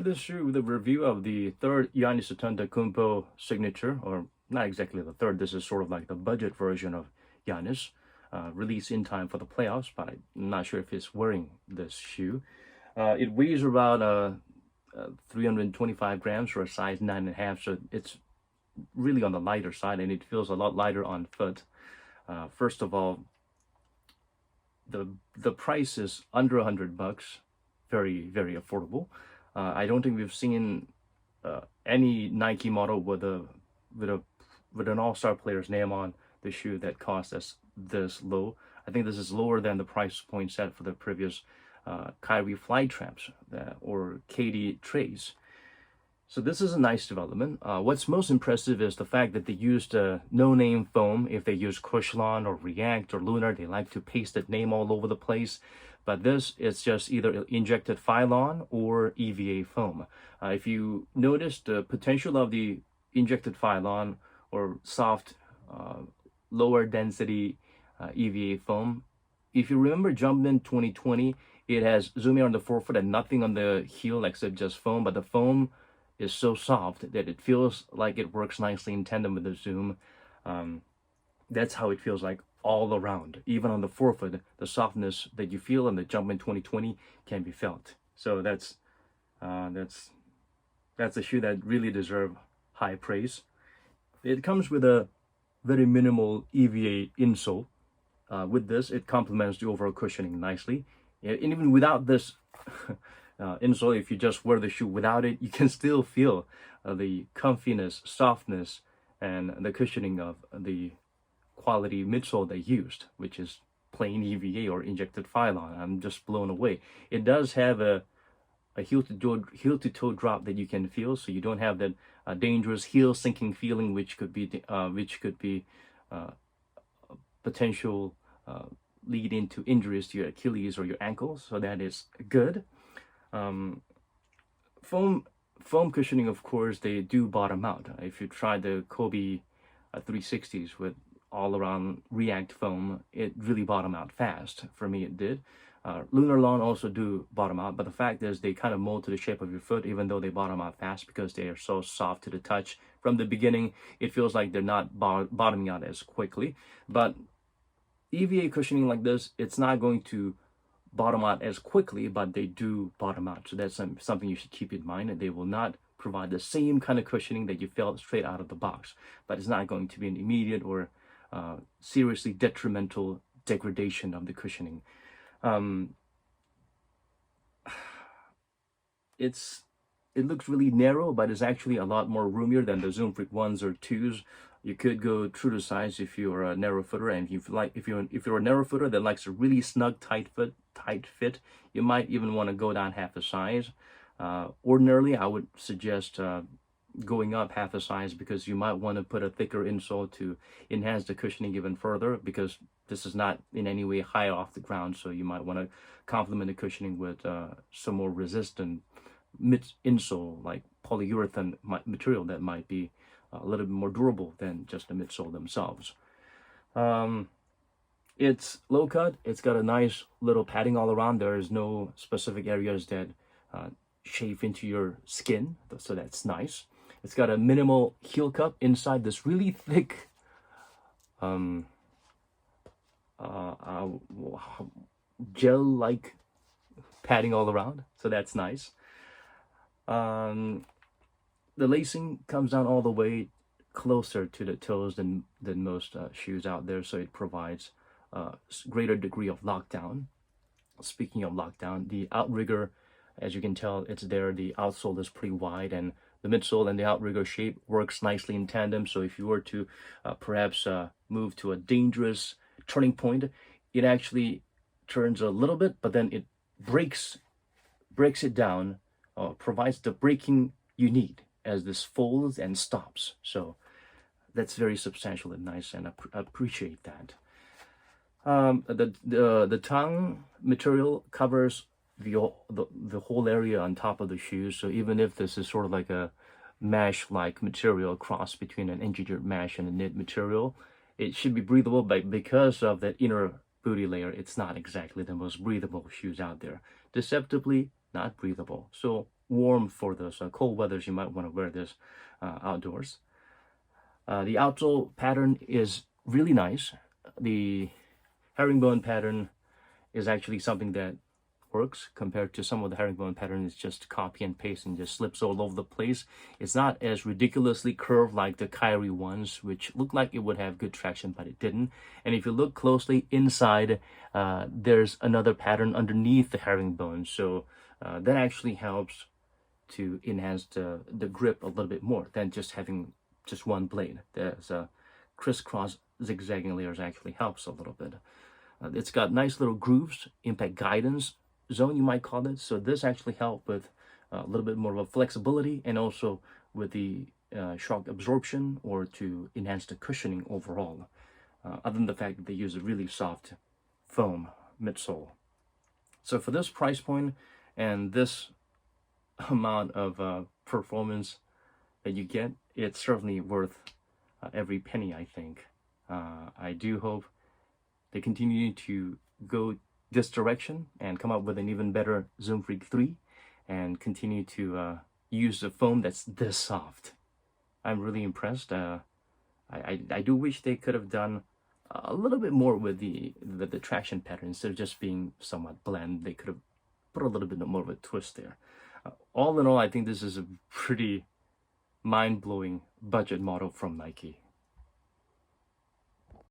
This shoe with a review of the third Giannis Antetokounmpo signature, or not exactly the third. This is sort of like the budget version of Giannis, released in time for the playoffs. But I'm not sure if he's wearing this shoe. It weighs about 325 grams for a size 9.5, so it's really on the lighter side, and it feels a lot lighter on foot. First of all, the price is under $100, very affordable. I don't think we've seen any Nike model with a with an all-star player's name on the shoe that costs us this low. I think this is lower than the price point set for the previous Kyrie Fly Traps or KD Trays. So this is a nice development. What's most impressive is the fact that they used no-name foam. If they use Cushlon or React or Lunar, they like to paste that name all over the place. But this is just either injected Phylon or EVA foam. If you notice the potential of the injected Phylon or soft, lower density EVA foam, if you remember Jumpman 2020, it has zoom in on the forefoot and nothing on the heel except just foam, but the foam is so soft that it feels like it works nicely in tandem with the zoom. That's how it feels like all around. Even on the forefoot, the softness that you feel in the Jumpman 2020 can be felt. So that's a shoe that really deserves high praise. It comes with a very minimal EVA insole. With this, it complements the overall cushioning nicely. And even without this insole, if you just wear the shoe without it, you can still feel the comfiness, softness, and the cushioning of the quality midsole they used, which is plain EVA or injected Phylon. I'm just blown away. It does have a heel to toe drop that you can feel, so you don't have that dangerous heel sinking feeling, which could be potential lead into injuries to your Achilles or your ankles. So that is good. Foam cushioning, of course, they do bottom out. If you try the Kobe 360s with all around React foam, it really bottom out fast. For me, it did. Lunar Lawn also do bottom out, but the fact is they kind of mold to the shape of your foot, even though they bottom out fast because they are so soft to the touch. From the beginning, it feels like they're not bottoming out as quickly. But EVA cushioning like this, it's not going to bottom out as quickly, but they do bottom out. So that's something you should keep in mind, and they will not provide the same kind of cushioning that you felt straight out of the box. But it's not going to be an immediate or seriously detrimental degradation of the cushioning. It looks really narrow, but it's actually a lot more roomier than the Zoom Freak 1s or 2s. You could go true to size if you're a narrow footer, and if you're a narrow footer that likes a really snug tight fit, you might even want to go down half a size. Ordinarily, I would suggest going up half a size because you might want to put a thicker insole to enhance the cushioning even further, because this is not in any way high off the ground, so you might want to complement the cushioning with some more resistant mid insole like polyurethane material that might be a little bit more durable than just the midsole themselves. It's low cut. It's got a nice little padding all around. There is no specific areas that shave into your skin, so that's nice. It's got a minimal heel cup inside this really thick gel-like padding all around, so that's nice. The lacing comes down all the way closer to the toes than most shoes out there, so it provides a greater degree of lockdown. Speaking of lockdown, the outrigger, as you can tell, it's there. The outsole is pretty wide, and the midsole and the outrigger shape works nicely in tandem. So if you were to perhaps move to a dangerous turning point, it actually turns a little bit, but then it breaks it down, provides the braking you need as this folds and stops. So that's very substantial and nice, and I appreciate that. The tongue material covers the whole area on top of the shoes. So even if this is sort of like a mesh-like material cross between an engineered mesh and a knit material, it should be breathable. But because of that inner booty layer, it's not exactly the most breathable shoes out there. Deceptively not breathable. So warm for those cold weathers. You might want to wear this outdoors. The outsole pattern is really nice. The herringbone pattern is actually something that works compared to some of the herringbone patterns. Just copy and paste and just slips all over the place. It's not as ridiculously curved like the Kyrie ones, which looked like it would have good traction, but it didn't. And if you look closely inside, there's another pattern underneath the herringbone, so that actually helps to enhance the grip a little bit more than just having just one blade. There's crisscross zigzagging layers actually helps a little bit. It's got nice little grooves, impact guidance zone, you might call it. So this actually helped with a little bit more of a flexibility, and also with the shock absorption, or to enhance the cushioning overall. Other than the fact that they use a really soft foam midsole. So for this price point and this amount of performance that you get, it's certainly worth every penny, I think. I do hope they continue to go this direction and come up with an even better Zoom Freak 3 and continue to use a foam that's this soft. I'm really impressed. I do wish they could have done a little bit more with the traction pattern. Instead of just being somewhat bland, they could have put a little bit more of a twist there. All in all, I think this is a pretty mind-blowing budget model from Nike.